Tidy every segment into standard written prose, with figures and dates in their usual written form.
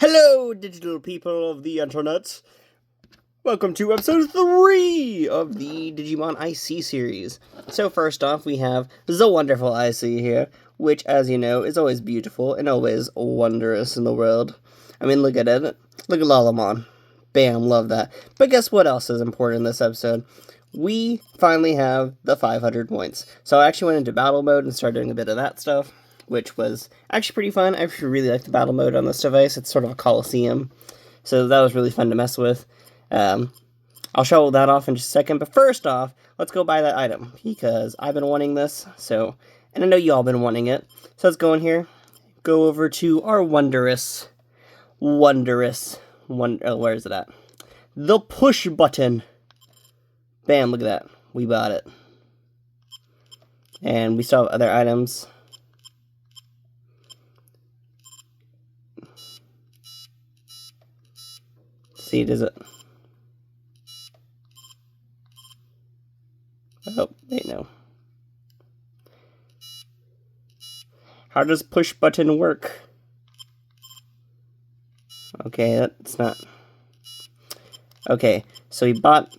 Hello, digital people of the internet. Welcome to episode 3 of the Digimon IC series. So first off, we have the wonderful IC here, which, as you know, is always beautiful and always wondrous in the world. I mean, look at it. Look at Lalamon. Bam, love that. But guess what else is important in this episode? We finally have the 500 points. So I actually went into battle mode and started doing a bit of that stuff, which was actually pretty fun. I actually really like the battle mode on this device. It's sort of a coliseum, so that was really fun to mess with. I'll show that off in just a second, but first off, let's go buy that item, because I've been wanting this, and I know you all been wanting it. So let's go in here, go over to our where is it at? The push button. Bam, look at that. We bought it. And we still have other items. See, does it? Oh, wait, no. How does push button work? Okay, that's not... Okay, so we bought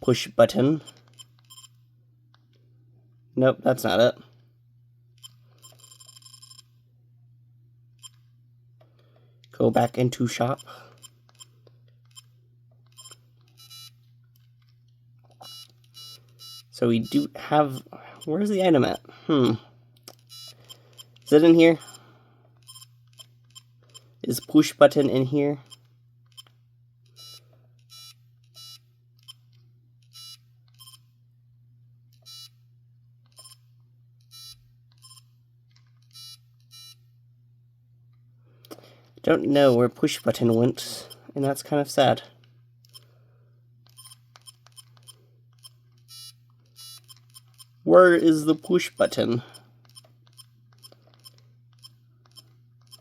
push button. Nope, that's not it. Go back into shop. So we do have... Where's the item at? Is it in here? Is push button in here? Don't know where push button went, and that's kind of sad. Where is the push button?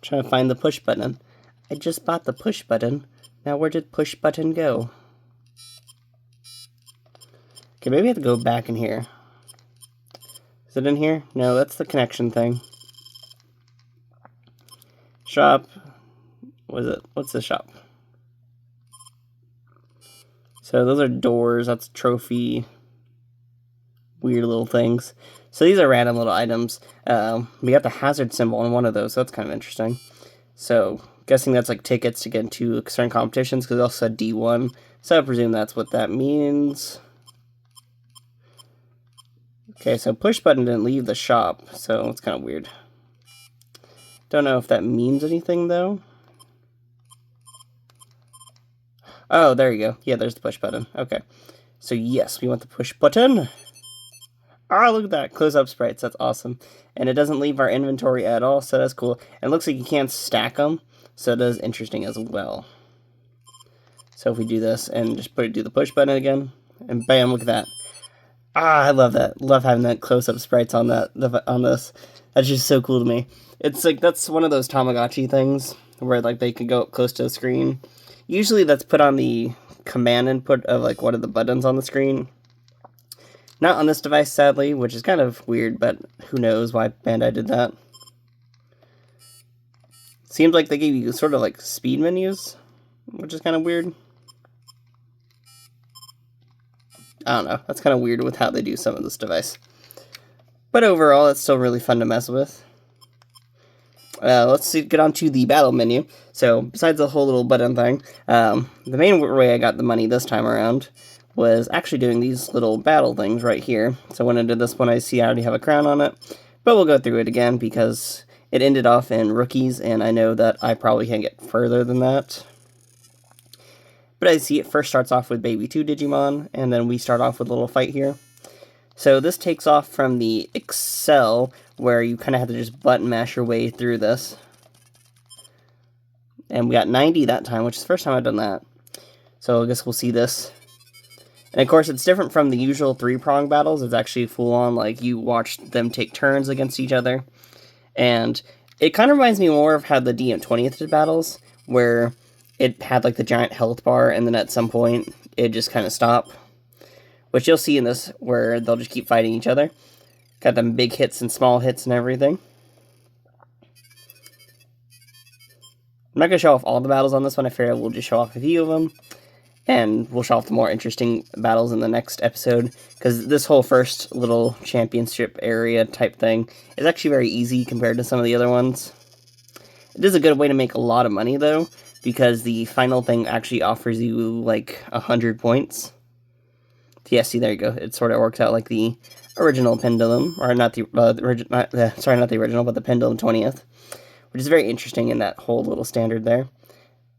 Trying to find the push button. I just bought the push button. Now where did push button go? Okay, maybe I have to go back in here. Is it in here? No, that's the connection thing. Shop. What is it? What's the shop? So those are doors. That's trophy. Weird little things. So these are random little items. We got the hazard symbol on one of those, so that's kind of interesting. So, guessing that's like tickets to get into certain competitions, because it also said D1. So I presume that's what that means. Okay, so push button didn't leave the shop, so it's kind of weird. Don't know if that means anything, though. Oh, there you go. Yeah, there's the push button. Okay. So yes, we want the push button. Ah, look at that. Close-up sprites. That's awesome. And it doesn't leave our inventory at all, so that's cool. And it looks like you can't stack them, so that is interesting as well. So if we do this and just do the push button again, and bam, look at that. Ah, I love that. Love having that close-up sprites on this. That's just so cool to me. It's like, that's one of those Tamagotchi things where like they can go up close to the screen. Usually that's put on the command input of like one of the buttons on the screen. Not on this device, sadly, which is kind of weird, but who knows why Bandai did that. Seems like they gave you sort of like speed menus, which is kind of weird. I don't know, that's kind of weird with how they do some of this device. But overall, it's still really fun to mess with. Let's get on to the battle menu. So, besides the whole little button thing, the main way I got the money this time around was actually doing these little battle things right here. So when I did this one, I see I already have a crown on it. But we'll go through it again because it ended off in rookies, and I know that I probably can't get further than that. But I see it first starts off with Baby 2 Digimon, and then we start off with a little fight here. So this takes off from the Excel, where you kind of have to just button mash your way through this. And we got 90 that time, which is the first time I've done that. So I guess we'll see this. And of course, it's different from the usual 3-prong battles. It's actually full-on, like, you watch them take turns against each other. And it kind of reminds me more of how the DM20th did battles, where it had, like, the giant health bar, and then at some point, it just kind of stopped. Which you'll see in this, where they'll just keep fighting each other. Got them big hits and small hits and everything. I'm not going to show off all the battles on this one. I figure we'll just show off a few of them. And we'll show off the more interesting battles in the next episode. Because this whole first little championship area type thing is actually very easy compared to some of the other ones. It is a good way to make a lot of money, though, because the final thing actually offers you, like, 100 points. Yeah, see, there you go. It sort of works out like the original Pendulum, or not the original, but the Pendulum 20th, which is very interesting in that whole little standard there.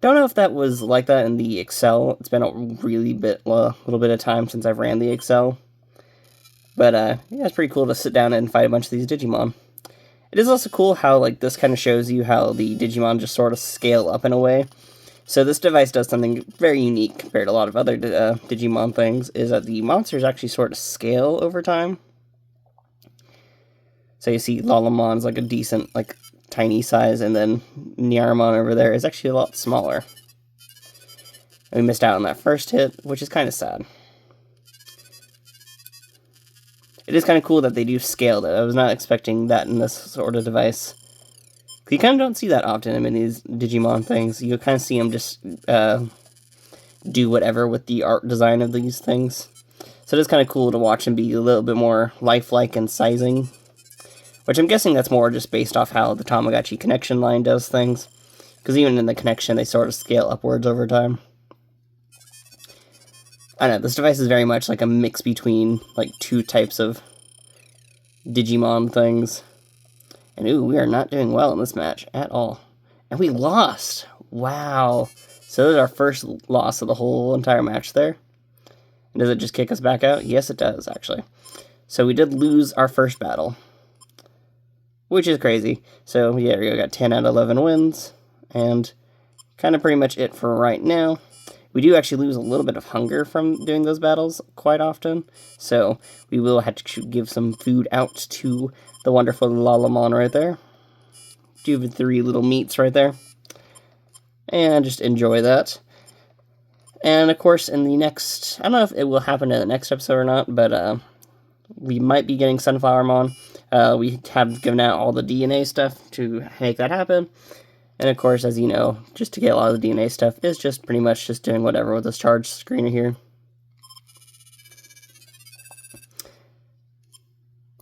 Don't know if that was like that in the Excel. It's been a little bit of time since I've ran the Excel. But, yeah, it's pretty cool to sit down and fight a bunch of these Digimon. It is also cool how, like, this kind of shows you how the Digimon just sort of scale up in a way. So this device does something very unique compared to a lot of other Digimon things, is that the monsters actually sort of scale over time. So you see Lalamon's like a decent, like, tiny size, and then Nyaramon over there is actually a lot smaller. And we missed out on that first hit, which is kind of sad. It is kind of cool that they do scale, though. I was not expecting that in this sort of device. You kind of don't see that often in these Digimon things. You kind of see them just do whatever with the art design of these things. So it is kind of cool to watch them be a little bit more lifelike and sizing. Which I'm guessing that's more just based off how the Tamagotchi connection line does things. Because even in the connection, they sort of scale upwards over time. I don't know, this device is very much like a mix between, like, two types of Digimon things. And, ooh, we are not doing well in this match at all. And we lost! Wow. So this is our first loss of the whole entire match there. And does it just kick us back out? Yes, it does, actually. So we did lose our first battle. Which is crazy. So, yeah, we got 10 out of 11 wins. And kind of pretty much it for right now. We do actually lose a little bit of hunger from doing those battles quite often, so we will have to give some food out to the wonderful Lalamon right there. Do the 3 little meats right there. And just enjoy that. And, of course, in the next... I don't know if it will happen in the next episode or not, but we might be getting Sunflowermon. We have given out all the DNA stuff to make that happen. And of course, as you know, just to get a lot of the DNA stuff is just pretty much just doing whatever with this charge screener here.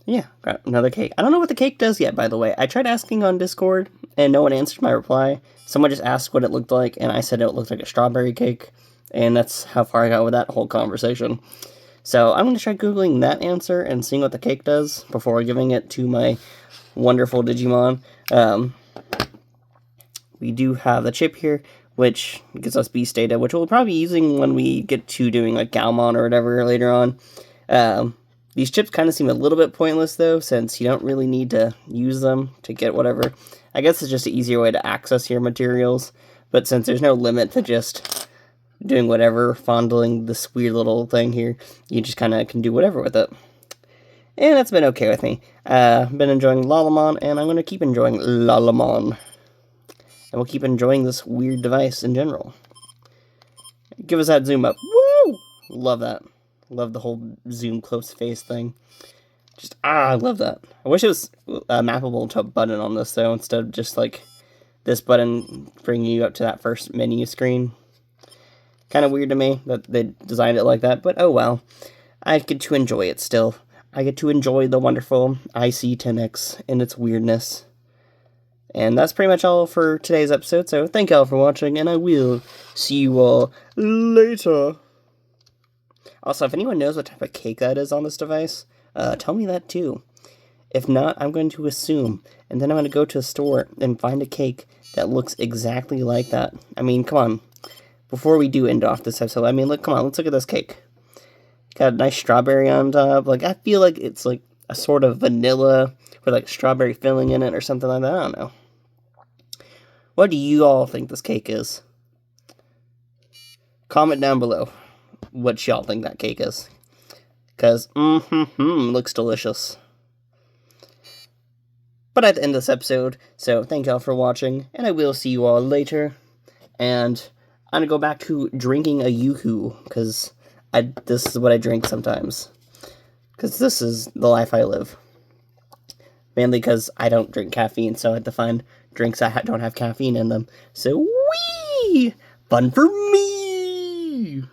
Yeah, got another cake. I don't know what the cake does yet, by the way. I tried asking on Discord, and no one answered my reply. Someone just asked what it looked like, and I said it looked like a strawberry cake. And that's how far I got with that whole conversation. So I'm going to try Googling that answer and seeing what the cake does before giving it to my wonderful Digimon. We do have the chip here, which gives us beast data, which we'll probably be using when we get to doing like Galmon or whatever later on. These chips kind of seem a little bit pointless though, since you don't really need to use them to get whatever. I guess it's just an easier way to access your materials, but since there's no limit to just doing whatever, fondling this weird little thing here, you just kind of can do whatever with it. And that's been okay with me. I've been enjoying Lalamon, and I'm going to keep enjoying Lalamon. And we'll keep enjoying this weird device in general. Give us that zoom up. Woo! Love that. Love the whole zoom close face thing. Just, I love that. I wish it was mappable to a button on this, though, instead of just, like, this button bringing you up to that first menu screen. Kind of weird to me that they designed it like that, but oh well. I get to enjoy it still. I get to enjoy the wonderful IC10X and its weirdness. And that's pretty much all for today's episode, so thank y'all for watching, and I will see you all later. Also, if anyone knows what type of cake that is on this device, tell me that too. If not, I'm going to assume, and then I'm going to go to a store and find a cake that looks exactly like that. I mean, come on. Before we do end off this episode, I mean, look, come on, let's look at this cake. Got a nice strawberry on top. Like, I feel like it's like a sort of vanilla with like strawberry filling in it or something like that. I don't know. What do you all think this cake is? Comment down below what y'all think that cake is. Because, looks delicious. But at the end of this episode, so thank y'all for watching, and I will see you all later. And I'm going to go back to drinking a Yoo-hoo, because this is what I drink sometimes. Because this is the life I live. Mainly because I don't drink caffeine, so I have to find drinks that don't have caffeine in them. So, wee! Fun for me!